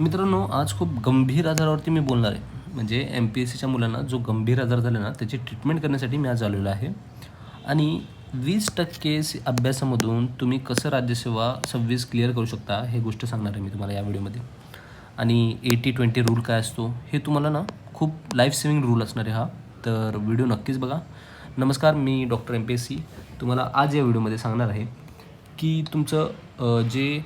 मित्रांनो, आज खूप गंभीर आजारावरती मी बोलणार आहे. म्हणजे MPSCच्या मुलांना जो गंभीर आजार झाला ना, त्याची ट्रीटमेंट करण्यासाठी मी आज आलेलो आहे. आणि 20% अभ्यासामधून तुम्ही कसं राज्यसेवा 26 क्लिअर करू शकता, हे गोष्ट सांगणार आहे मी तुम्हाला या व्हिडिओमध्ये. आणि 80-20 रूल काय असतो, हे तुम्हाला ना खूप लाईफ सेविंग रूल असणार आहे हा. तर व्हिडिओ नक्कीच बघा. नमस्कार, मी डॉक्टर MPSC तुम्हाला आज या व्हिडिओमध्ये सांगणार आहे की तुमचं जे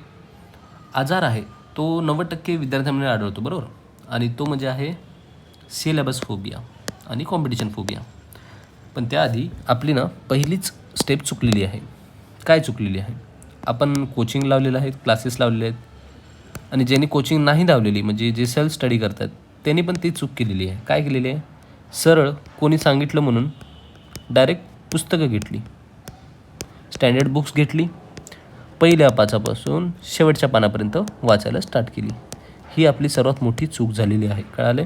आजार आहे तो 90% विद्यार्थ्यांमध्ये आढळतो, बरोबर. आणि तो म्हणजे आहे सिलेबस फोबिया आणि कॉम्पिटिशन फोबिया. पण त्याआधी आपली ना पहिलीच स्टेप चुकलेली आहे. काय चुकलेली आहे? आपण कोचिंग लावलेलं आहे, क्लासेस लावलेले आहेत. आणि ज्यांनी कोचिंग नाही लावलेली, म्हणजे जे सेल्फ स्टडी करतात, त्यांनी पण ती चूक केलेली आहे. काय केलेली आहे? सरळ कोणी सांगितलं म्हणून डायरेक्ट पुस्तकं घेतली, स्टँडर्ड बुक्स घेतली, पहिल्या पाचापासून शेवटच्या पानापर्यंत वाचायला स्टार्ट केली. ही आपली सर्वात मोठी चूक झालेली आहे. कळाले?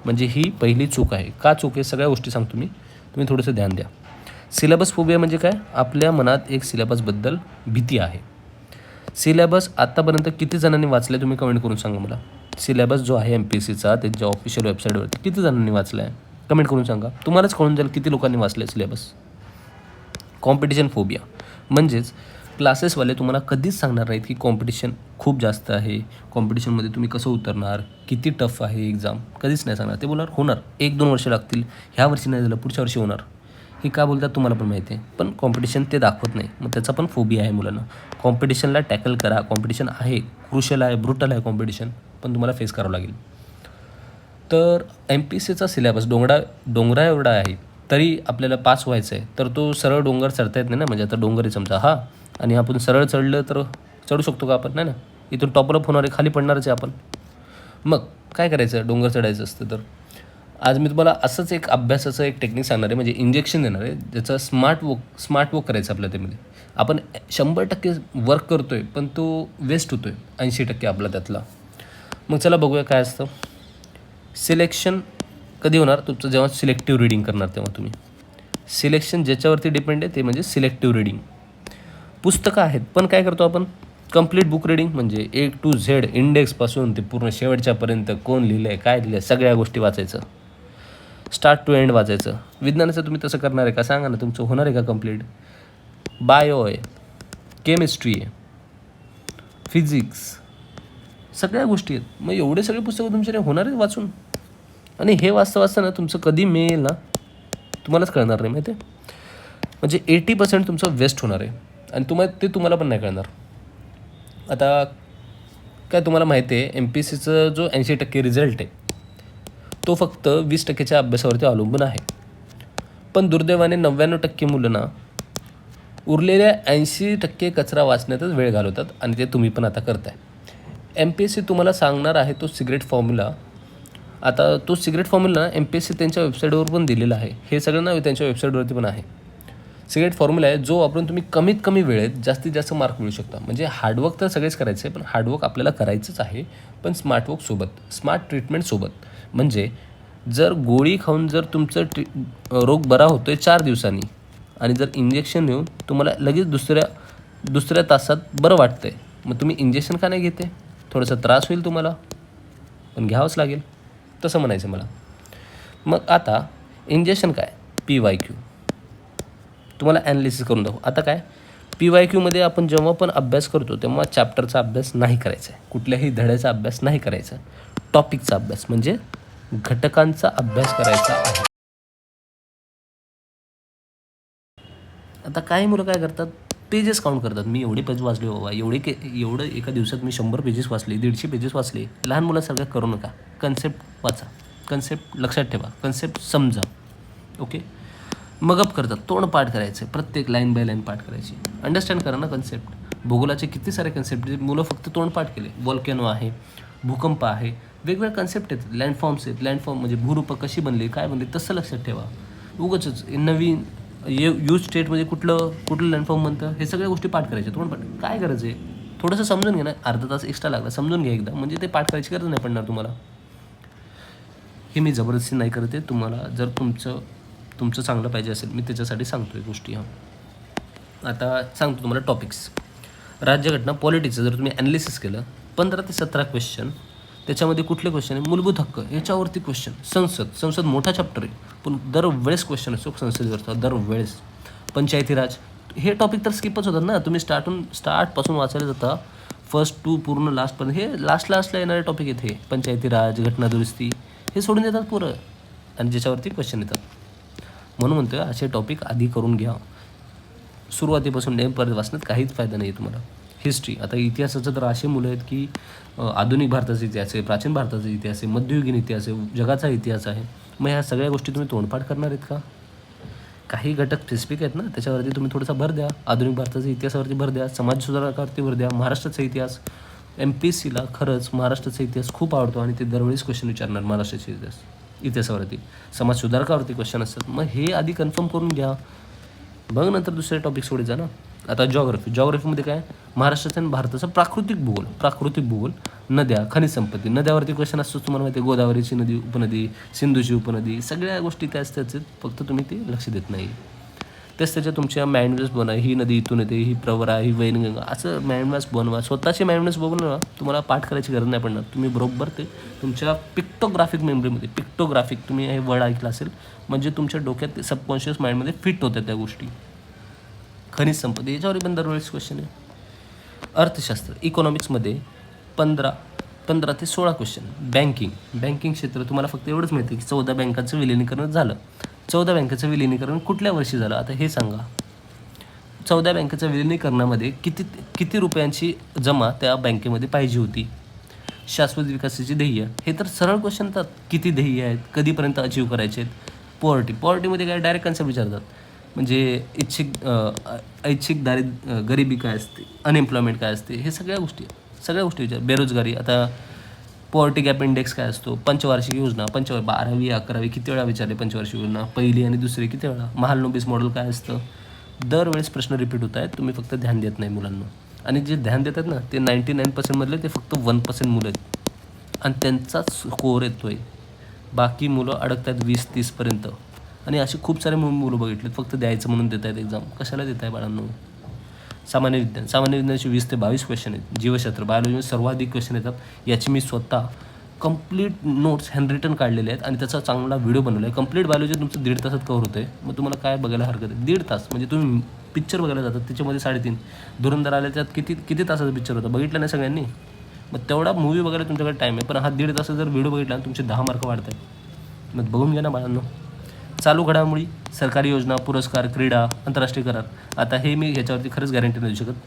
म्हणजे ही पहिली चूक आहे. का चूक आहे? सगळ्या गोष्टी सांगतो मी, तुम्ही थोडंसं ध्यान द्या. सिलेबस फोबिया म्हणजे काय? आपल्या मनात एक सिलेबसबद्दल भीती आहे. सिलेबस आत्तापर्यंत किती जणांनी वाचलं आहे? तुम्ही कमेंट करून सांगा मला. सिलेबस जो आहे MPSCचा, त्यांच्या ऑफिशियल वेबसाईटवरती किती जणांनी वाचला आहे? कमेंट करून सांगा. तुम्हालाच कळून जाईल किती लोकांनी वाचलं आहे सिलेबस. कॉम्पिटिशन फोबिया म्हणजेच क्लासेसवाले तुम्हाला कधीच सांगणार नाहीत की कॉम्पिटिशन खूप जास्त आहे, कॉम्पिटिशनमध्ये तुम्ही कसं उतरणार, किती टफ आहे एक्झाम, कधीच नाही सांगणार. ते बोलणार होणार, 1-2 वर्ष लागतील, ह्या वर्षी नाही झालं पुढच्या वर्षी होणार. हे का बोलतात तुम्हाला पण माहिती आहे. पण कॉम्पिटिशन ते दाखवत नाही. मग त्याचा पण फोबिया आहे मुलांना. कॉम्पिटिशनला टॅकल करा. कॉम्पिटिशन आहे, क्रुशल आहे, ब्रुटल आहे कॉम्पिटिशन, पण तुम्हाला फेस करावं लागेल. तर MPSCचा सिलेबस डोंगरा एवढा आहे, तरी आपल्याला पास व्हायचं आहे. तर तो सरळ डोंगर चढता येत नाही ना. म्हणजे आता डोंगर आहे समजा हा, आणि आपण सरळ चढलं तर चढू शकतो का आपण? नाही ना. इथून टॉपअप होणार आहे, खाली पडणारच आहे आपण. मग काय करायचं? डोंगर चढायचं असतं तर आज मी तुम्हाला असंच एक अभ्यासाचं एक टेक्निक सांगणार आहे. म्हणजे इंजेक्शन देणार आहे, ज्याचं स्मार्ट वर्क करायचं आपल्या त्यामध्ये. आपण 100% वर्क करतो आहे, पण तो वेस्ट होतो आहे 80% आपला त्यातला. मग चला बघूया काय असतं. सिलेक्शन कधी होणार? तुमचं जेव्हा सिलेक्टिव्ह रीडिंग करणार तेव्हा. तुम्ही सिलेक्शन ज्याच्यावरती डिपेंड आहे ते म्हणजे सिलेक्टिव्ह रीडिंग. पुस्तकं आहेत, पण काय करतो आपण? कंप्लीट बुक रीडिंग, म्हणजे A to Z इंडेक्सपासून ते पूर्ण शेवटच्यापर्यंत कोण लिहिलं आहे, काय लिहिलं आहे, सगळ्या गोष्टी वाचायचं, स्टार्ट टू एंड वाचायचं. विज्ञानाचं तुम्ही तसं करणार आहे का? सांगा ना, तुमचं होणार आहे का कंप्लीट? बायो आहे, केमिस्ट्री आहे, फिजिक्स, सगळ्या गोष्टी आहेत. मग एवढे सगळे पुस्तकं तुमच्याकडे होणार आहेत वाचून? आणि हे वाचता ना तुमचं कधी मिळेल ना तुम्हालाच कळणार नाही, माहिती आहे. म्हणजे 80% तुमचं वेस्ट होणार आहे, आणि ते तुम्हाला पण नाही कळणार. आता काय तुम्हाला माहिती आहे, MPSCचा जो 80% रिझल्ट आहे तो फक्त 20%च्या अभ्यासावरती अवलंबून आहे. पण दुर्दैवाने 99% मुलं ना उरलेल्या 80% कचरा वाचण्यातच वेळ घालवतात, आणि ते तुम्ही पण आता करताय. MPSC तुम्हाला सांगणार आहे तो सिक्रेट फॉर्म्युला. आता तो सिक्रेट फॉर्म्युला MPSC त्यांच्या वेबसाईटवर पण दिलेला आहे. हे सगळं नाव त्यांच्या वेबसाईटवरती पण आहे. सिक्रेट फॉर्म्युला आहे जो वापरून तुम्ही कमीत कमी वेळेत जास्तीत जास्त मार्क मिळू शकता. म्हणजे हार्डवर्क तर सगळेच करायचं आहे, पण हार्डवर्क आपल्याला करायचंच आहे, पण स्मार्ट ट्रीटमेंटसोबत. म्हणजे जर गोळी खाऊन जर तुमचं रोग बरा होतो आहे 4 दिवसांनी, आणि जर इंजेक्शन घेऊन तुम्हाला लगेच दुसऱ्या तासात बरं वाटतं आहे, मग तुम्ही इंजेक्शन का नाही घेते? थोडासा त्रास होईल तुम्हाला, पण घ्यावंच लागेल, तसं म्हणायचं मला. मग आता इंजेक्शन काय? PYQ तुम्हाला ॲनालिसिस करून दाखवू. आता काय PYQमध्ये आपण जेव्हा पण अभ्यास करतो तेव्हा चॅप्टरचा अभ्यास नाही करायचा आहे, कुठल्याही धड्याचा अभ्यास नाही करायचा, टॉपिकचा अभ्यास म्हणजे घटकांचा अभ्यास करायचा आहे. आता काही मुलं काय करतात? पेजेस काउंट करतात. मी एवढे पेज वाचले बाबा, एवढं एका दिवसात मी 100 पेजेस वाचले, 150 पेजेस वाचले. लहान मुलासारखं करू नका. कन्सेप्ट वाचा, कन्सेप्ट लक्षात ठेवा, कन्सेप्ट समजा. ओके. मगअप करतात, तोंड पाठ करायचं, प्रत्येक लाईन बाय लाईन पाठ करायची. अंडरस्टँड करा ना कन्सेप्ट. भूगोलाचे किती सारे कन्सेप्ट मुलं फक्त तोंड पाठ केले. व्हॉल्कॅनो आहे, भूकंप आहे, वेगवेगळे कन्सेप्ट आहेत, लँडफॉर्म्स आहेत. लँडफॉर्म म्हणजे भूरूप कशी बनली, काय बनली, तसं लक्षात ठेवा. उगाचच नवीन यूज स्टेटमध्ये कुठलं लँडफॉर्म बनतं, हे सगळ्या गोष्टी पाठ करायच्या. तोंड पाठ काय गरज आहे? थोडंसं समजून घ्या ना. अर्धा तास एक्स्ट्रा लागला, समजून घ्या एकदा, म्हणजे ते पाठ करायची गरज नाही पडणार तुम्हाला. हे मी जबरदस्ती नाही करते. तुम्हाला जर तुमचं चांगलं पाहिजे असेल, मी त्याच्यासाठी सांगतो आहे गोष्टी. आता सांगतो तुम्हाला टॉपिक्स. राज्यघटना, पॉलिटिक्सचं जर तुम्ही ॲनालिसिस केलं, 15 ते 17 क्वेश्चन त्याच्यामध्ये कुठले क्वेश्चन आहे, मूलभूत हक्क याच्यावरती क्वेश्चन, संसद मोठा चॅप्टर आहे पण दरवेळेस क्वेश्चन असतो संसदेवरचा, दरवेळेस. पंचायती राज हे टॉपिक तर स्किपच होतात ना, तुम्ही स्टार्टपासून वाचायला जाता फर्स्ट टू पूर्ण लास्टपर्यंत, हे लास्टला येणारे टॉपिक आहेत हे. पंचायती राज, घटना दुरुस्ती हे सोडून देतात पुरं, आणि ज्याच्यावरती क्वेश्चन येतात. म्हणून म्हणतोय असे टॉपिक आधी करून घ्या, सुरुवातीपासून नेमपर्यंत वाचण्यात काहीच फायदा नाही आहे तुम्हाला. हिस्ट्री, आता इतिहासाचं तर असे मुलं आहेत की आधुनिक भारताचा इतिहास आहे, प्राचीन भारताचा इतिहास आहे, मध्ययुगीन इतिहास आहे, जगाचा इतिहास आहे. मग ह्या सगळ्या गोष्टी तुम्ही तोंडपाठ करणार आहेत का? काही घटक स्पेसिफिक आहेत ना, त्याच्यावरती तुम्ही थोडासा भर द्या. आधुनिक भारताच्या इतिहासावरती भर द्या, समाज सुधारकावरती भर द्या, महाराष्ट्राचा इतिहास. MPSCला खरंच महाराष्ट्राचा इतिहास खूप आवडतो आणि ते दरवेळेस क्वेश्चन विचारणार महाराष्ट्राचा इतिहासावरती. समाज सुधारकावरती क्वेश्चन असतात. मग हे आधी कन्फर्म करून घ्या, बघ नंतर दुसरे टॉपिक सोडे जा ना. आता जॉग्रफीमध्ये काय, महाराष्ट्राचा आणि भारताचा प्राकृतिक भूगोल, नद्या, खनिज संपत्ती, नद्यावरती क्वेश्चन असतो तुम्हाला माहिती आहे, गोदावरीची नदी उपनदी, सिंधूची उपनदी, सगळ्या गोष्टी त्याच फक्त तुम्ही ते लक्ष देत नाही. त्याच्या तुमच्या मॅन्युअल्स बनवा, ही नदी इथून येते, ही प्रवरा, ही वैनगंगा, असं मॅन्युअल्स बनवा. स्वतःचे मॅन्युअल्स बनवा, तुम्हाला पाठ करायची गरज नाही पडणार. तुम्ही बरोबर ते तुमच्या पिक्टोग्राफिक मेमरीमध्ये, तुम्ही हे वर्ड ऐकलं असेल, म्हणजे तुमच्या डोक्यात ते सबकॉन्शियस माइंडमध्ये फिट होत्या त्या गोष्टी. खनिज संपत्ती याच्यावर पण दरवेळेस क्वेश्चन आहे. अर्थशास्त्र, इकॉनॉमिक्समध्ये 15 ते 16 क्वेश्चन. बँकिंग क्षेत्र तुम्हाला फक्त एवढंच माहिती आहे की 14 बँकांचं विलिनीकरण झालं. 14 बँकेचं विलिनीकरण कुठल्या वर्षी झालं, आता हे सांगा. 14 बँकेच्या विलिनीकरणामध्ये किती रुपयांची जमा त्या बँकेमध्ये पाहिजे होती. शाश्वत विकासाची ध्येय, हे तर सरळ क्वेश्चन येतात. किती ध्येय आहेत, कधीपर्यंत अचीव करायचे आहेत. पॉवर्टीमध्ये काय डायरेक्ट कन्सेप्ट विचारतात, म्हणजे ऐच्छिक गरिबी काय असते, अनएम्प्लॉयमेंट काय असते, हे सगळ्या गोष्टी विचार. बेरोजगारी, आता पॉवर्टी गॅप इंडेक्स काय असतो, पंचवार्षिक योजना, 12वी 11वी किती वेळा विचारले, पंचवार्षिक योजना पहिली आणि दुसरी किती वेळा. महालनोबिस मॉडेल काय असतं, दरवेळेस प्रश्न रिपीट होत आहेत, तुम्ही फक्त ध्यान देत नाही मुलांना. आणि जे ध्यान देतात ना ते 99% ते फक्त 1% मुलं आहेत आणि त्यांचाच स्कोअर येतो आहे. बाकी मुलं अडकतात 20-30पर्यंत. आणि असे खूप सारे मुलं बघितलेत फक्त द्यायचं म्हणून देत आहेत एक्झाम. कशाला देत आहे बाळांनो. सामान्य विज्ञानाचे 20 ते 22 क्वेश्चन आहेत. जीवशास्त्र, बायोलॉजीमध्ये सर्वाधिक क्वेश्चन येतात. याची मी स्वतः कंप्लीट नोट्स हँडरिटन काढलेले आहेत आणि त्याचा चांगला व्हिडिओ बनवला आहे. कंप्लीट बायोलॉजी तुमचं 1.5 तासात कव्हर होतं आहे. मग तुम्हाला काय बघायला हरकत आहे, 1.5 तास म्हणजे तुम्ही पिक्चर बघायला जातात त्याच्यामध्ये 3.5. धुरंधर आल्या त्यात किती तासाचा पिक्चर होता बघितलं नाही सगळ्यांनी. मग तेवढा मूवी बघायला तुमच्याकडे टाईम आहे, पण हा 1.5 तास जर व्हिडिओ बघितला ना तुमचे 10 मार्क वाढत आहेत. मग बघून घ्या ना बाळांनो. चालू घडामोडी, सरकारी योजना, पुरस्कार, क्रीडा, आंतरराष्ट्रीय करार. आता हे मी ह्याच्यावरती खरंच गॅरंटी नाही देऊ शकत,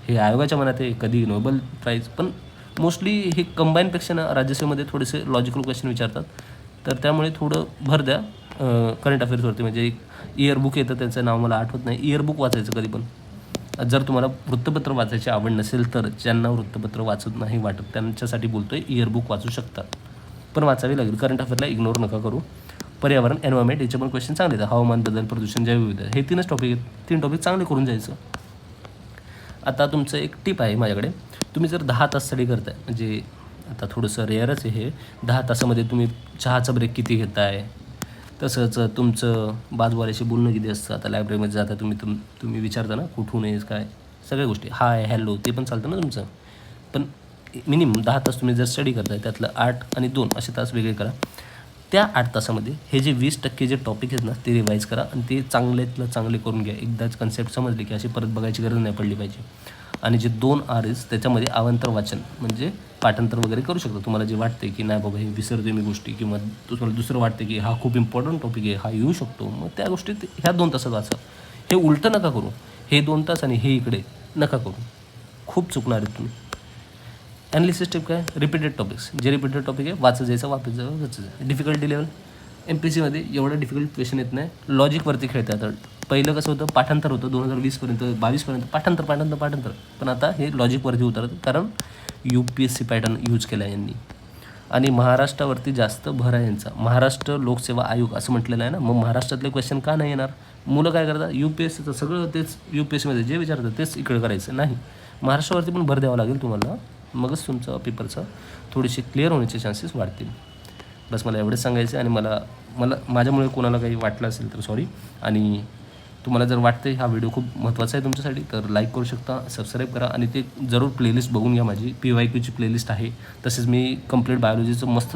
हे आयोगाच्या मनात आहे, कधी नोबेल प्राईज. पण मोस्टली हे कंबाईनपेक्षा ना राज्यसेवेमध्ये थोडेसे लॉजिकल क्वेश्चन विचारतात, तर त्यामुळे थोडं भर द्या करंट अफेअर्सवरती. म्हणजे एक इयरबुक येतं, त्यांचं नाव मला आठवत नाही, इयरबुक वाचायचं कधी पण. जर तुम्हाला वृत्तपत्र वाचायची आवड नसेल तर, ज्यांना वृत्तपत्र वाचत नाही वाटत त्यांच्यासाठी बोलतो आहे, इयरबुक वाचू शकतात, पण वाचावी लागेल. करंट अफेअरला इग्नोर नका करू. पर्यावरण, एन्व्हायरमेंट याचे पण क्वेश्चन चांगले आहेत. हवामान बदल, प्रदूषण, जैवविविधता, हे 3च टॉपिक आहेत. 3 टॉपिक चांगले करून जायचं. आता तुमचं एक टिप आहे माझ्याकडे, तुम्ही जर 10 तास स्टडी करताय, म्हणजे आता थोडंसं रेअरच आहे हे, 10 तासामध्ये तुम्ही चहाचा ब्रेक किती घेताय, तसंच तुमचं बाजूवाल्याशी बोलणं किती असतं. आता लायब्ररीमध्ये जाता तुम्ही विचारता ना कुठून आहेस काय, सगळ्या गोष्टी, हाय हॅलो ते पण चालतं ना तुमचं. पण मिनिमम 10 तास तुम्ही जर स्टडी करताय, त्यातलं 8 आणि 2 असे तास वेगळे करा. त्या 8 तासामध्ये हे जे 20% जे टॉपिक आहेत ना ते रिवाईज करा आणि ते चांगल्यातलं चांगले करून घ्या. एकदाच कन्सेप्ट समजले की अशी परत बघायची गरज नाही पडली पाहिजे. आणि जे 2 Rs त्याच्यामध्ये अवांतर वाचन, म्हणजे पाठांतर वगैरे करू शकता. तुम्हाला जे वाटते की नाही बाबा हे विसरते मी गोष्टी, किंवा तुम्हाला दुसरं वाटते की हा खूप इम्पॉर्टंट टॉपिक आहे, हा येऊ शकतो, मग त्या गोष्टी ह्या 2 तासात वाचा. हे उलटं नका करू, हे 2 तास आणि हे इकडे नका करू, खूप चुकणार आहेत तुम्ही. ॲनालिसिस टिप काय, रिपीटेड टॉपिक्स, जे रिपीटेड टॉपिक आहे वाचत जायचं, वापस जायचं. डिफिकल्टी लेवल, MPSCमध्ये एवढं डिफिकल्ट क्वेश्चन येत नाही, लॉजिकवरती खेळतात. पहिलं कसं होतं, पाठांतर होतं 2020पर्यंत 22पर्यंत, पाठांतर, पण आता हे लॉजिकवरती उतरतं, कारण UPSC पॅटर्न यूज केला आहे यांनी. आणि महाराष्ट्रावरती जास्त भर आहे यांचा. महाराष्ट्र लोकसेवा आयोग असं म्हटलेलं आहे ना, मग महाराष्ट्रातले क्वेश्चन का नाही येणार. मुलं काय करतात, UPSCचं सगळं तेच UPSCमध्ये जे विचारतात तेच इकडे करायचं नाही. महाराष्ट्रावरती पण भर द्यावा लागेल तुम्हाला, मगच तुमचं पेपरचं थोडीशी क्लिअर होण्याचे चान्सेस वाढतील. बस मला एवढंच सांगायचं. आणि मला माझ्यामुळे कोणाला काही वाटलं असेल तर सॉरी. आणि तुम्हाला जर वाटते हा व्हिडिओ खूप महत्त्वाचा आहे तुमच्यासाठी तर लाईक करू शकता, सबस्क्राईब करा आणि ते जरूर प्लेलिस्ट बघून घ्या. माझी PYQची प्लेलिस्ट आहे. तसेच मी कंप्लीट बायोलॉजीचं मस्त